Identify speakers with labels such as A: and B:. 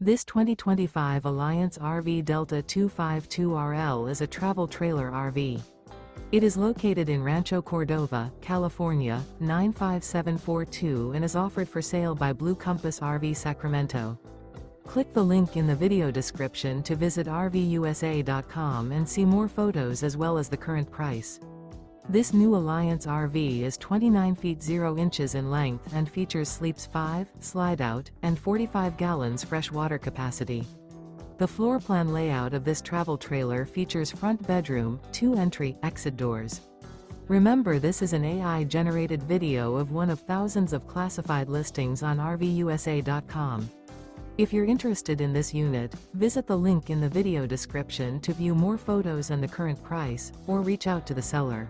A: This 2025 Alliance RV Delta 252RL is a travel trailer RV. It is located in Rancho Cordova, California, 95742 and is offered for sale by Blue Compass RV Sacramento. Click the link in the video description to visit RVUSA.com and see more photos as well as the current price. This new Alliance RV is 29 feet 0 inches in length and features sleeps 5, slide-out, and 45 gallons fresh water capacity. The floor plan layout of this travel trailer features front bedroom, 2 entry/exit doors. Remember, this is an AI-generated video of one of thousands of classified listings on RVUSA.com. If you're interested in this unit, visit the link in the video description to view more photos and the current price, or reach out to the seller.